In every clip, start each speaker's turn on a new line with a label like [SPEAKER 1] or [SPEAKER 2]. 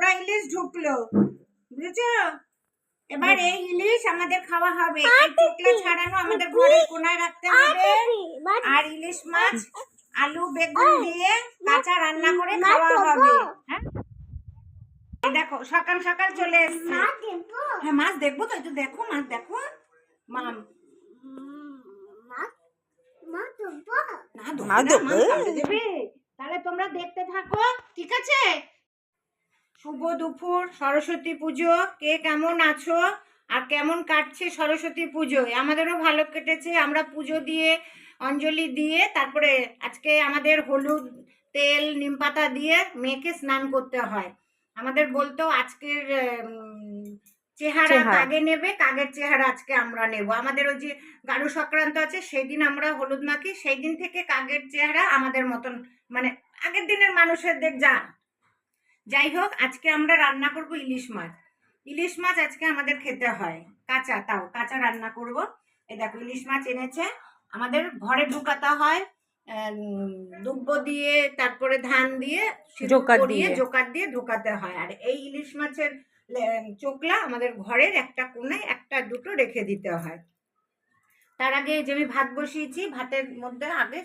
[SPEAKER 1] পোড়া ইলিশ ঢুকলো, বুঝেছো? এবার এই ইলিশ আমাদের খাওয়া হবে। এই চোখলা ছাড়ানো আমাদের ঘরের কোনায় রাখতে হবে। আর ইলিশ মাছ আলু বেগুন দিয়ে কাঁচা রান্না করে খাওয়া হবে। হ্যাঁ, এই দেখো সকাল সকাল চলে এসছে। হ্যাঁ, মাছ দেখবো তো, একটু দেখো মাছ দেখো। মাম তাহলে তোমরা দেখতে থাকো, ঠিক আছে? শুভ দুপুর, সরস্বতী পুজো। কে কেমন আছো আর কেমন কাটছে সরস্বতী পুজোয়? আমাদেরও ভালো কেটেছে। আমরা পুজো দিয়ে অঞ্জলি দিয়ে তারপরে আজকে আমাদের হলুদ তেল নিমপাতা দিয়ে মেয়েকে স্নান করতে হয়। আমাদের বলতো আজকের চেহারা কাগে নেবে, কাগের চেহারা আজকে আমরা নেব। আমাদের ওই যে গারু সংক্রান্ত আছে, সেই দিন আমরা হলুদ মাখি, সেই দিন থেকে কাগের চেহারা আমাদের মতন, মানে আগের দিনের মানুষদের যা। যাই হোক, আজকে আমরা রান্না করব ইলিশ মাছ। ইলিশ মাছ আজকে আমাদের খেতে হয় কাঁচা, তাও কাঁচা রান্না করব। এই দেখো ইলিশ মাছ এনেছে, আমাদের ঘরে ঢুকাতে হয় দুব্বো দিয়ে, তারপরে ধান দিয়ে জোকার দিয়ে ঢুকাতে হয়। আর এই ইলিশ মাছের চোকলা আমাদের ঘরের একটা কোণায় একটা দুটো রেখে দিতে হয়। তার আগে যে আমি ভাত বসিয়েছি, ভাতের মধ্যে আগে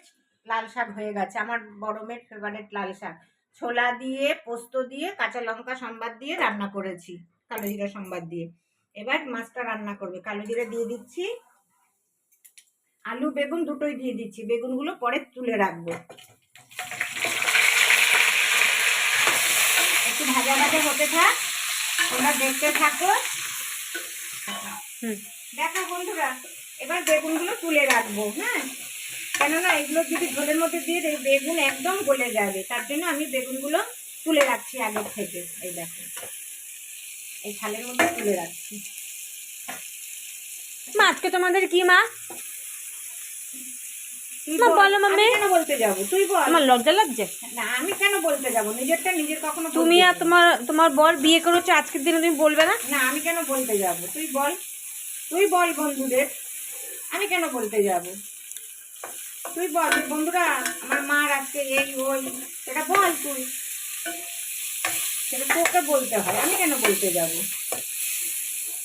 [SPEAKER 1] লাল শাক হয়ে গেছে, আমার বড় মেয়ের ফেভারিট লাল শাক। ছোলা দিয়ে পোস্ত দিয়ে কাঁচা লঙ্কা সম্বাদ দিয়ে রান্না করেছি, কালো জিরা সম্বাদ দিয়ে। এবার মাছটা রান্না করবে। কালো জিরা দিয়ে দিচ্ছি, আলু বেগুন দুটোই দিয়ে দিচ্ছি। বেগুনগুলো পরে তুলে রাখবো। একটু ভাজা ভাজা হতে থাক, তোমরা দেখতে থাকো। দেখো বন্ধুরা, এবার বেগুনগুলো তুলে রাখবো। হ্যাঁ, কেননা এগুলো যদি ঝোলের মধ্যে দিয়ে দেয় বেগুন একদম গলে যাবে, তার জন্য আমি বেগুনগুলো তুলে রাখছি আগের থেকে। এই দেখো এই থালের মধ্যে তুলে রাখছি।
[SPEAKER 2] মা আজকে তোমাদের কি মা?
[SPEAKER 1] বলো মাম্মি। কেন বলতে যাব? তুই বল।
[SPEAKER 2] আমার লজ্জা লাগছে।
[SPEAKER 1] না, আমি কেন বলতে যাব? নিজেরটা নিজের কখনো।
[SPEAKER 2] তুমি আর তোমার বর বিয়ে করেছো, আজকের দিনে তুমি বলবে না?
[SPEAKER 1] না, আমি কেন বলতে যাব? তুই বল, তুই বল বন্ধুদের, আমি কেন বলতে যাব? তুই বল বন্ধুরা আমার মার আজকে এই ওই, সেটা বল তুই, সেটা তোকে বলতে হয়, আমি কেন বলতে যাব?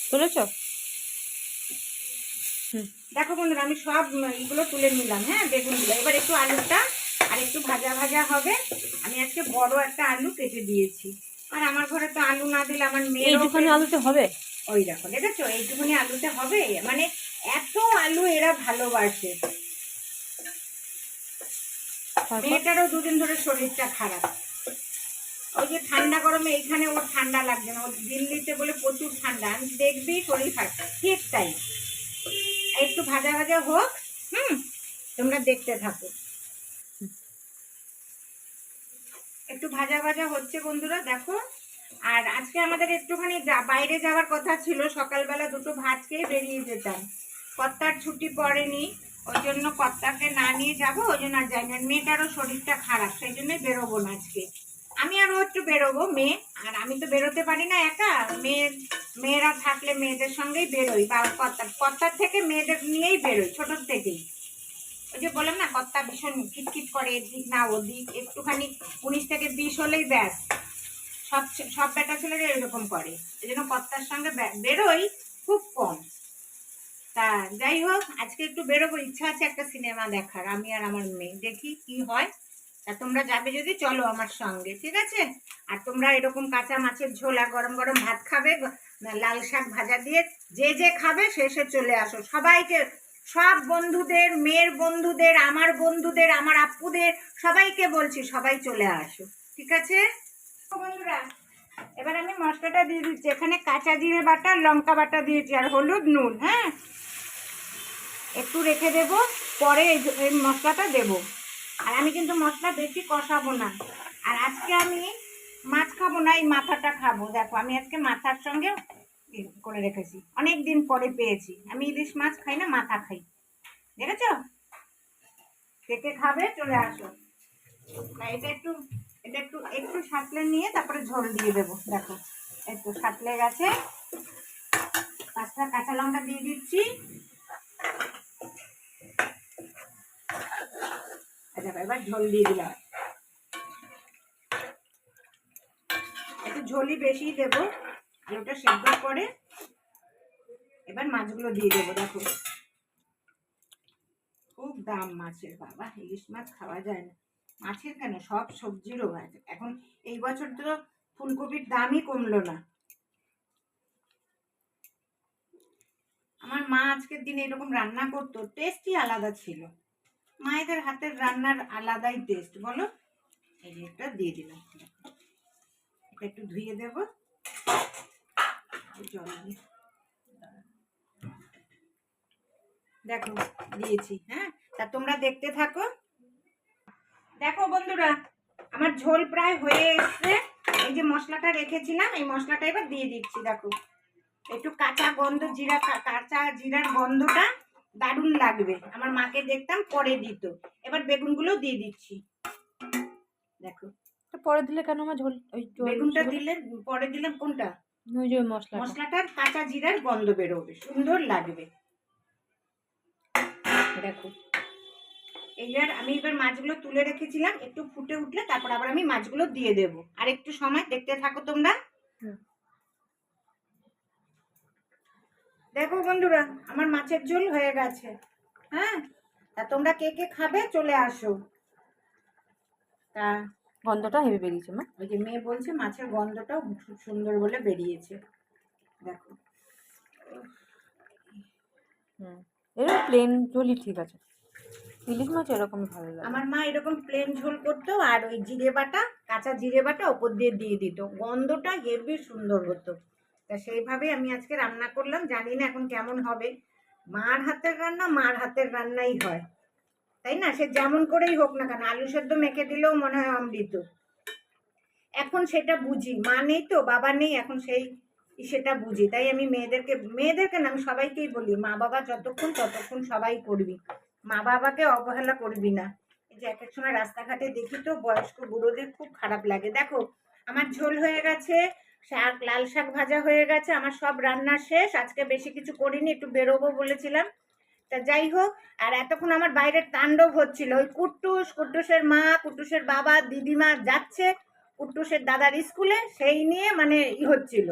[SPEAKER 2] শুনেছ?
[SPEAKER 1] দেখো বন্ধুরা, আমি সব এগুলো তুলে নিলাম। হ্যাঁ, বেগুনগুলো এবার একটু আলুটা আর একটু ভাজা ভাজা হবে। আমি আজকে বড় একটা আলু কেটে দিয়েছি, আর আমার ঘরে তো আলু না দিলে আমার মেয়ে।
[SPEAKER 2] এইটুখানি আলুতে হবে?
[SPEAKER 1] ওই দেখো, দেখেছো এইটুখানি আলুতে হবে, মানে এত আলু এরা ভালোবাসে। মেয়েটারও দুদিন ধরে শরীরটা খারাপ। ওই যে ঠান্ডা গরমে এইখানে ওর ঠান্ডা লাগছে না, ওর দিল্লিতে বলে প্রচুর ঠান্ডা। আমি দেখবি শরীর খারাপ, ঠিক তাই। একটু ভাজা ভাজা হোক, তোমরা দেখতে থাকো। একটু ভাজা ভাজা হচ্ছে বন্ধুরা, দেখো। আর আজকে আমাদের একটুখানি বাইরে যাওয়ার কথা ছিল, সকালবেলা দুটো ভাত খেয়ে বেরিয়ে যেতাম। কর্তার ছুটি পড়েনি, ওই জন্য কর্তাকে না নিয়ে যাবো, ওই জন্য আর যাই না। মেয়েটারও শরীরটা খারাপ, সেই জন্য বেরোবো না আজকে। আমি আরও একটু বেরোবো, মেয়ে আর আমি তো বেরোতে পারি না একা। মেয়েরা থাকলে মেয়েদের সঙ্গেই বেরোই, বা কর্তার থেকে মেয়েদের নিয়েই বেরোই ছোটোর থেকেই। ওই যে বললাম না, কর্তা ভীষণ কিটকিট করে, এদিক না ওদিক, একটুখানি 19 থেকে 20 হলেই ব্যাস। সব বেটা ছেলেরা এরকম করে, এই জন্য কর্তার সঙ্গে বেরোই খুব কম। তা যাই হোক, আজকে একটু বেরোবো, ইচ্ছা আছে একটা সিনেমা দেখার, আমি আর আমার মেয়ে। দেখি কি হয়। তা তোমরা যাবে যদি চলো আমার সঙ্গে, ঠিক আছে? আর তোমরা এরকম কাঁচা মাছের ঝোল আর গরম গরম ভাত খাবে, লাল শাক ভাজা দিয়ে, যে যে খাবে সে চলে আসো। সবাইকে, সব বন্ধুদের, মেয়ের বন্ধুদের, আমার বন্ধুদের, আমার আপুদের, সবাইকে বলছি সবাই চলে আসো, ঠিক আছে বন্ধুরা? এবার আমি মশলাটা দিয়ে দিচ্ছি। এখানে কাঁচা জিরে বাটা, লঙ্কা বাটা দিয়েছি আর হলুদ নুন। হ্যাঁ, একটু রেখে দেব, পরে এই মশলাটা দেব। আর আমি কিন্তু মশলা বেশি কষাবো না। আর আজকে আমি মাছ খাবো না, এই মাথাটা খাবো। দেখো আমি আজকে মাথার সঙ্গে করে রেখেছি, অনেক দিন পরে পেয়েছি। আমি ইলিশ মাছ খাই না, মাথা খাই, দেখেছ? কে খাবে চলে আসো। এটা একটু একটু সাঁতলে নিয়ে তারপরে ঝোল দিয়ে দেবো। দেখো একটু সাঁতলে গেছে। 5টা কাঁচা লঙ্কা দিয়ে দিচ্ছি। এবার ঝোল দিয়ে দিলাম। একটু ঝোলই বেশি দেবো, আলুটা সেদ্ধ করে এবার মাছগুলো দিয়ে দেবো। দেখো খুব দাম মাছের, বাবা ইলিশ মাছ খাওয়া যায় না। মাছের কেন, সব সবজিরও আছে এখন। এই বছর তো ফুলকপির দামই কমলো না। আমার মা আজকের দিনে এরকম রান্না করতো, টেস্টই আলাদা ছিল। মায়েদের হাতের রান্নার আলাদাই টেস্ট, বলো। এই যে একটা দিয়ে দিলাম, এটা একটু ধুয়ে দেবো জল দিয়ে। দেখো দিয়েছি, হ্যাঁ। তা তোমরা দেখতে থাকো। দেখো বন্ধুরা, আমার ঝোল প্রায় হয়ে এসছে। এই যে মশলাটা রেখেছিলাম, এই মশলাটা এবার দিয়ে দিচ্ছি। দেখো একটু কাঁচা গন্ধ, কাঁচা জিরার গন্ধটা দারুণ লাগবে। আমার মাকে দেখতাম পরে দিত। এবার বেগুনগুলো দিয়ে দিচ্ছি। দেখো
[SPEAKER 2] পরে দিলে কেন আমার ঝোল ওই
[SPEAKER 1] বেগুনটা দিলে পরে দিলাম কোনটা,
[SPEAKER 2] ওই যে মশলা
[SPEAKER 1] মশলাটার কাঁচা জিরার গন্ধ বেরোবে, সুন্দর লাগবে। দেখো এইবার আমি এবার মাছগুলো তুলে রেখেছিলাম, একটু ফুটে উঠলে তারপর আবার আমি মাছগুলো দিয়ে দেব। আর একটু সময় দেখতে থাকো তোমরা। দেখো বন্ধুরা, আমার মাছের ঝোল হয়ে গেছে, হ্যাঁ। তা তোমরা কে কে খাবে চলে আসো। তা
[SPEAKER 2] গন্ধটা হেভি বেরিয়েছে মা।
[SPEAKER 1] ওই যে মেয়ে বলছে মাছের গন্ধটাও খুব সুন্দর বলে বেরিয়েছে। দেখো
[SPEAKER 2] এরকম প্লেন ঝোলই ঠিক আছে, ইলিশ মাছ এরকমই ভালো লাগে।
[SPEAKER 1] আমার মা এরকম প্লেন ঝোল করতো, আর ওই জিরে বাটা, কাঁচা জিরে বাটা ওপর দিয়ে দিত, গন্ধটা হেবি সুন্দর হতো। তা সেইভাবে আমি আজকে রান্না করলাম, জানি না এখন কেমন হবে। মার হাতের রান্না মার হাতের রান্নাই হয়, তাই না? সে যেমন করেই হোক না কেন, আলু সেদ্ধ মেখে দিলেও মনে হয় অমৃত। এখন সেটা বুঝি, মা নেই তো, বাবা নেই, এখন সেটা বুঝি। তাই আমি মেয়েদেরকে না, আমি সবাইকেই বলি, মা বাবা যতক্ষণ ততক্ষণ সবাই করবি, মা বাবাকে অবহেলা করবি না। এই যে এক এক সময় রাস্তাঘাটে দেখি তো বয়স্ক বুড়োদের খুব খারাপ লাগে। দেখো আমার ঝোল হয়ে গেছে, শাক, লাল শাক ভাজা হয়ে গেছে, আমার সব রান্না শেষ। আজকে বেশি কিছু করিনি, একটু বেরোবো বলেছিলাম। তা যাই হোক, আর এতক্ষণ আমার বাইরের তাণ্ডব হচ্ছিল। ওই কুট্টুসের মা, কুট্টুসের বাবা, দিদিমা যাচ্ছে কুট্টুসের দাদার স্কুলে, সেই নিয়ে মানে হচ্ছিল,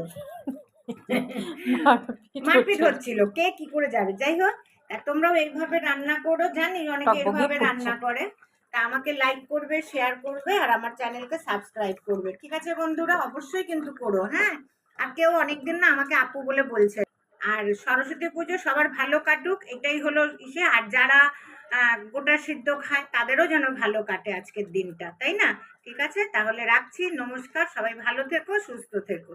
[SPEAKER 1] মারপিট হচ্ছিল, কে কি করে যাবে। যাই হোক, তোমরাও এইভাবে রান্না করো, জানি অনেকে এইভাবে রান্না করে। তা আমাকে লাইক করবে, শেয়ার করবে, আর আমার চ্যানেলকে সাবস্ক্রাইব করবে, ঠিক আছে বন্ধুরা? অবশ্যই কিন্তু করো, হ্যাঁ। আর কেউ অনেকদিন না আমাকে আপু বলে বলছে। আর সরস্বতী পুজো সবার ভালো কাটুক, এটাই হলো ইসে। আর যারা গোটা সিদ্ধ খায় তাদেরও যেন ভালো কাটে আজকের দিনটা, তাই না? ঠিক আছে, তাহলে রাখছি, নমস্কার, সবাই ভালো থেকো, সুস্থ থেকো।